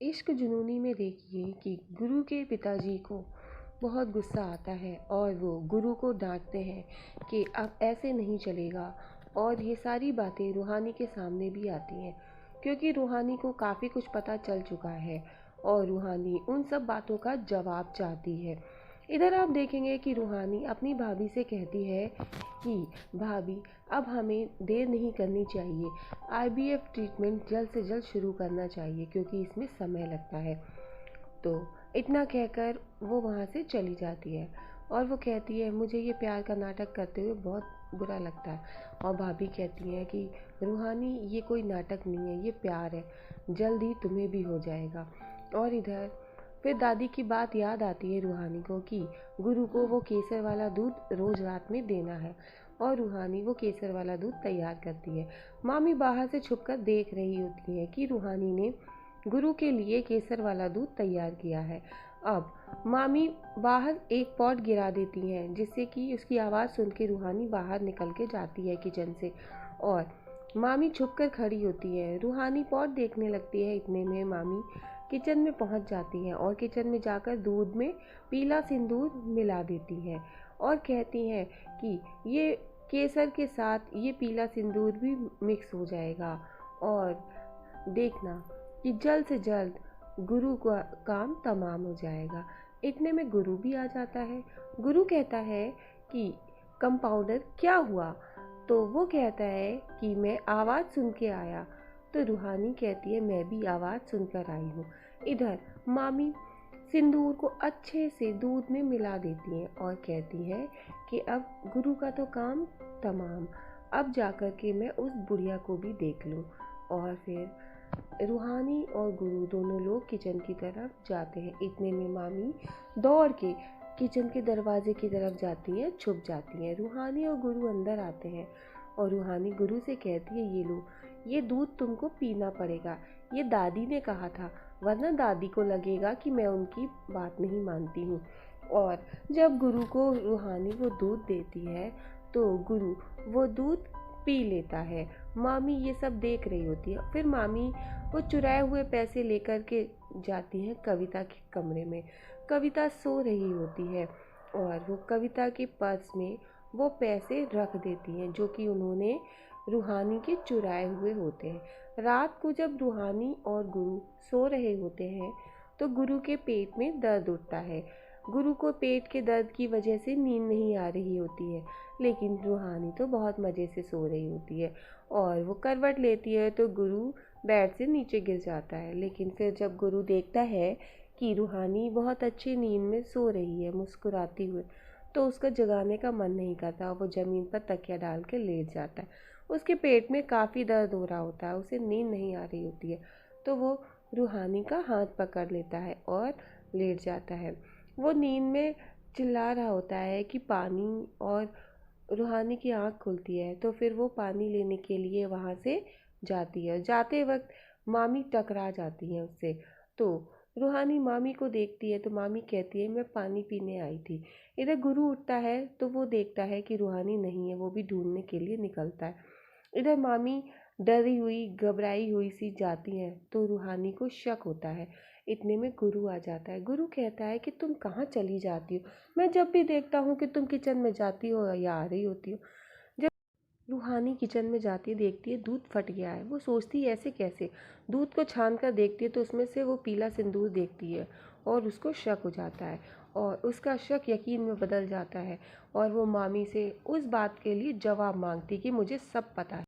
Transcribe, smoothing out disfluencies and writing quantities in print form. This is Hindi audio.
इश्क जुनूनी में देखिए कि गुरु के पिताजी को बहुत गुस्सा आता है और वो गुरु को डांटते हैं कि अब ऐसे नहीं चलेगा। और ये सारी बातें रूहानी के सामने भी आती हैं क्योंकि रूहानी को काफ़ी कुछ पता चल चुका है और रूहानी उन सब बातों का जवाब चाहती है। इधर आप देखेंगे कि रूहानी अपनी भाभी से कहती है कि भाभी, अब हमें देर नहीं करनी चाहिए। आईवीएफ ट्रीटमेंट जल्द से जल्द शुरू करना चाहिए क्योंकि इसमें समय लगता है। तो इतना कहकर वो वहाँ से चली जाती है और वो कहती है मुझे ये प्यार का नाटक करते हुए बहुत बुरा लगता है। और भाभी कहती हैं कि रूहानी, ये कोई नाटक नहीं है, ये प्यार है, जल्द ही तुम्हें भी हो जाएगा। और इधर फिर दादी की बात याद आती है रूहानी को कि गुरु को वो केसर वाला दूध रोज़ रात में देना है और रूहानी वो केसर वाला दूध तैयार करती है। मामी बाहर से छुपकर देख रही होती है कि रूहानी ने गुरु के लिए केसर वाला दूध तैयार किया है। अब मामी बाहर एक पॉट गिरा देती हैं जिससे कि उसकी आवाज़ सुन के रूहानी बाहर निकल के जाती है किचन से और मामी छुपकर खड़ी होती है। रूहानी पॉट देखने लगती है, इतने में मामी किचन में पहुंच जाती हैं और किचन में जाकर दूध में पीला सिंदूर मिला देती हैं और कहती हैं कि ये केसर के साथ ये पीला सिंदूर भी मिक्स हो जाएगा और देखना कि जल्द से जल्द गुरु का काम तमाम हो जाएगा। इतने में गुरु भी आ जाता है। गुरु कहता है कि कंपाउंडर क्या हुआ? तो वो कहता है कि मैं आवाज़ सुन के आया। तो रूहानी कहती है मैं भी आवाज़ सुनकर आई हूँ। इधर मामी सिंदूर को अच्छे से दूध में मिला देती हैं और कहती हैं कि अब गुरु का तो काम तमाम, अब जाकर के मैं उस बुढ़िया को भी देख लूँ। और फिर रूहानी और गुरु दोनों लोग किचन की तरफ जाते हैं। इतने में मामी दौड़ के किचन के दरवाजे की तरफ जाती हैं, छुप जाती हैं। रूहानी और गुरु अंदर आते हैं और रूहानी गुरु से कहती है ये लो, ये दूध तुमको पीना पड़ेगा, ये दादी ने कहा था, वरना दादी को लगेगा कि मैं उनकी बात नहीं मानती हूँ। और जब गुरु को रूहानी वो दूध देती है तो गुरु वो दूध पी लेता है। मामी ये सब देख रही होती है। फिर मामी वो चुराए हुए पैसे लेकर के जाती हैं कविता के कमरे में। कविता सो रही होती है और वो कविता के पर्स में वो पैसे रख देती हैं जो कि उन्होंने रूहानी के चुराए हुए होते हैं। रात को जब रूहानी और गुरु सो रहे होते हैं तो गुरु के पेट में दर्द उठता है। गुरु को पेट के दर्द की वजह से नींद नहीं आ रही होती है, लेकिन रूहानी तो बहुत मज़े से सो रही होती है और वो करवट लेती है तो गुरु बेड से नीचे गिर जाता है। लेकिन फिर जब गुरु देखता है कि रूहानी बहुत अच्छी नींद में सो रही है मुस्कुराती हुए, तो उसका जगाने का मन नहीं करता और वो ज़मीन पर तकिया डाल के लेट जाता है। उसके पेट में काफ़ी दर्द हो रहा होता है, उसे नींद नहीं आ रही होती है, तो वो रूहानी का हाथ पकड़ लेता है और लेट जाता है। वो नींद में चिल्ला रहा होता है कि पानी, और रूहानी की आँख खुलती है तो फिर वो पानी लेने के लिए वहाँ से जाती है। जाते वक्त मामी टकरा जाती हैं उससे। तो रूहानी मामी को देखती है तो मामी कहती है मैं पानी पीने आई थी। इधर गुरु उठता है तो वो देखता है कि रूहानी नहीं है, वो भी ढूंढने के लिए निकलता है। इधर मामी डरी हुई घबराई हुई सी जाती हैं तो रूहानी को शक होता है। इतने में गुरु आ जाता है। गुरु कहता है कि तुम कहाँ चली जाती हो? मैं जब भी देखता हूँ कि तुम किचन में जाती हो या आ रही होती हो। जब रूहानी किचन में जाती है, देखती है दूध फट गया है। वो सोचती है ऐसे कैसे। दूध को छान कर देखती है तो उसमें से वो पीला सिंदूर देखती है और उसको शक हो जाता है और उसका शक यकीन में बदल जाता है और वो मामी से उस बात के लिए जवाब मांगती कि मुझे सब पता है।